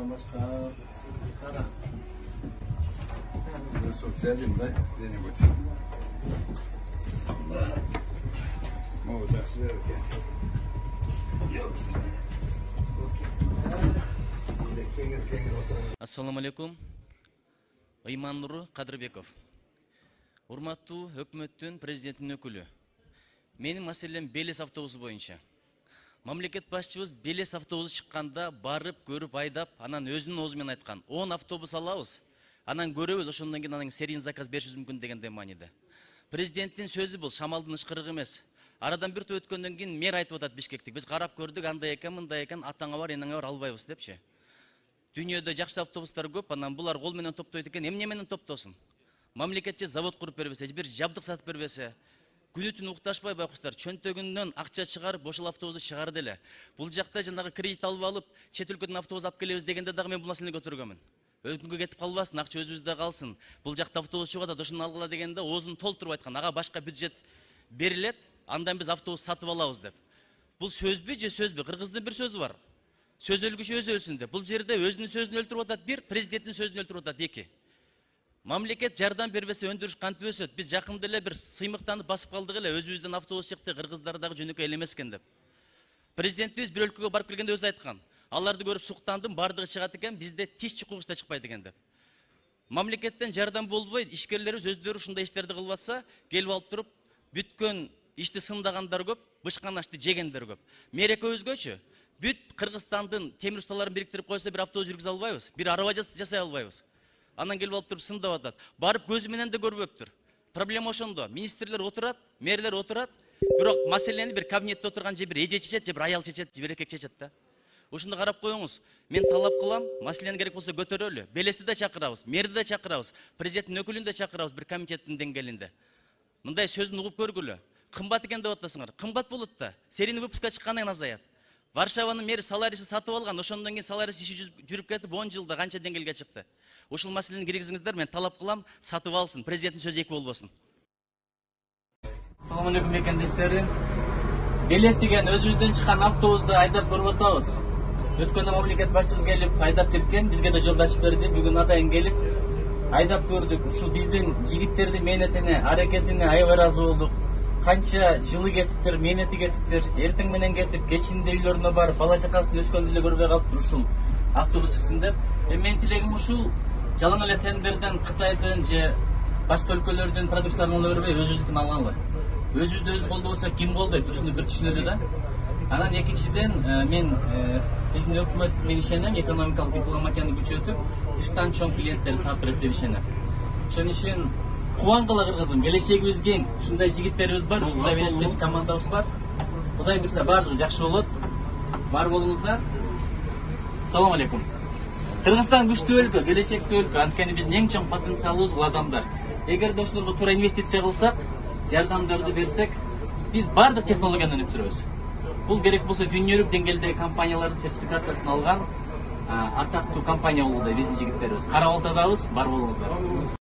баштап кара. Социализм, да, где-нибудь. Могу так сделать. Ассаламу алейкум. Ыйман Нуру Кадырбеков. Урматтуу өкмөттүн президенттин өкүлү. Менин маселем Белес автобусу боюнча. Мамлекет башчыбыз Белес автобусу чыкканда барып, көрүп, айдап, анан өзүнүн оозу менен айткан. 10 автобус алабыз. Анан көрөбүз, ошондон кийин анан серийный заказ беришибиз мүмкүн дегенде мааниде. Президенттин сөзү бул шамалдын ышкырыгы эмес. Арадан бир топ өткөндөн кийин мэр айтып атат Бишкектик. Биз карап көрдүк, андай экен, мындай экен, атаңа бар, энеңе бар, албайбыз депчи. Дүйнөдө жакшы автобустар көп, анан булар кол менен топтойт экен, эмне менен топтосун? Мамлекетче завод куруп бербесе, бир жабдык сатып бербесе, күнү-түн укташпай байкуштар чөнтөгүнөн акча чыгарып, ошол автобусту чыгарды эле. Бул жакта жанагы кредит алып алып, чет өлкөдөн автобус алып келебиз дегенде дагы мен бул маселени көтөргөнмүн. Өкүнгө кетип калбасын, акча өзүбүздө калсын. Бул жакта автобус чыгып атат, ошону алгыла дегенде оозун толтуруп айткан, ага башка бюджет берилет, андан биз автобус сатып алабыз деп. Бул сөзбү же сөзбү? Кыргыздын бир сөзү бар. Сөз өлгүчү өзү өлсүн деп. Бул жерде өзүнүн сөзүн өлтүрүп атат, бир, президенттин сөзүн өлтүрүп атат, эки. Мамлекет жардам бербесе өндүрүш кантип өсөт? Биз жакында эле бир сыймыктанып басып калдык эле, өзүбүздөн автобус чыкты, кыргыздар дагы жөнөкөй эле эмес экен деп. Президентибиз бир өлкөгө барып келгенде өзү айткан. Аларды көрүп суктандым, бардыгы чыгат экен, бизде тиш чукугуч да чыкпайт экен деп. Мамлекеттен жардам болбой, ишкерлерибиз өздөрү ушундай иштерди кылып атса, келип алып туруп, бүткөн ишти сындагандар көп, бышкан ашты жегендер көп. Мереке өзгөчө. Бүт Кыргызстандын темир усталарын бириктирип койсо, бир автобус жүргүзө албайбыз, бир араба жасай албайбыз. Анан келип алып туруп сындап атат. Барып көзү менен да көрбөптүр. Проблема ошондо. Министрлер отурат, мэрлер отурат, бирок маселени бир кабинетте отурган же бир эже чечет, же бир аял чечет, же бир эркек чечет да. Ошондо карап коюңуз. Мен талап кылам, маселени керек болсо көтөрөлү. Белести да чакырабыз, мэрди да чакырабыз, президенттин өкүлүн да чакырабыз бир комитеттин деңгээлинде. Мындай сөзүн угуп көргүлө. Кымбат экен деп атасыңар. Кымбат болот да. Серийный выпуска чыккандан кийин азаят. Варшаванын мэри Салариси сатып алган, ошондон кийин Саларис иши жүрүп кетип 10 жылда канча деңгээлге чыкты. Ошол маселени киргизиңиздер, мен талап кылам, сатып алсын, президенттин сөзү эки болбосун. Салам алейкум мекендештерим. Белес деген өзүбүздөн чыккан автобусту айдап көрүп атабыз. Өткөндө мамлекет башчыбыз келип айдап кеткен, бизге да жолдашып берди. Бүгүн атайын келип айдап көрдүк. Ушул биздин жигиттердин мээнетине, аракетине аябай ыраазы болдук. Канча жылы кетиптир, мээнети кетиптир, эртең менен кетип, кечинде үйлөрүнө барып, бала чакасын өскөндө эле көрбөй калыптыр ушул автобус чыксын деп. Менин тилегим ушул, жалаң эле тендерден Кытайдын же башка өлкөлөрдүн продукцияларын ала бербей, өзүбүздүкүн алгалы. Өзүбүздү өзү колдобосок ким колдойт? Ушуну бир түшүнөлү да. Анан экинчиден мен биздин өкмөт мен ишенем, экономикалык дипломатияны күчөтүп, тыштан чоң клиенттерди таап берет деп ишенем. Ошон үчүн кубангыла кыргызым, келечегибиз кең. Ушундай жигиттерибиз бар, ушундай менеджер командабыз бар. Кудай буйрса баардыгы жакшы болот. Бар болуңуздар. Салам алейкум. Кыргызстан күчтүү өлкө, келечектүү өлкө. Анткени биздин эң чоң потенциалыбыз бул адамдар. Эгерде ошолорго туура инвестиция кылсак, жардамдарды берсек, биз баардык технологияны өнүктүрөбүз. Бул керек болсо дүйнөлүк деңгээлдеги компаниялардын сертификациясын алган атактуу компания болууда биздин жигиттерибиз. Кара Балтадабыз, бар болуңуздар.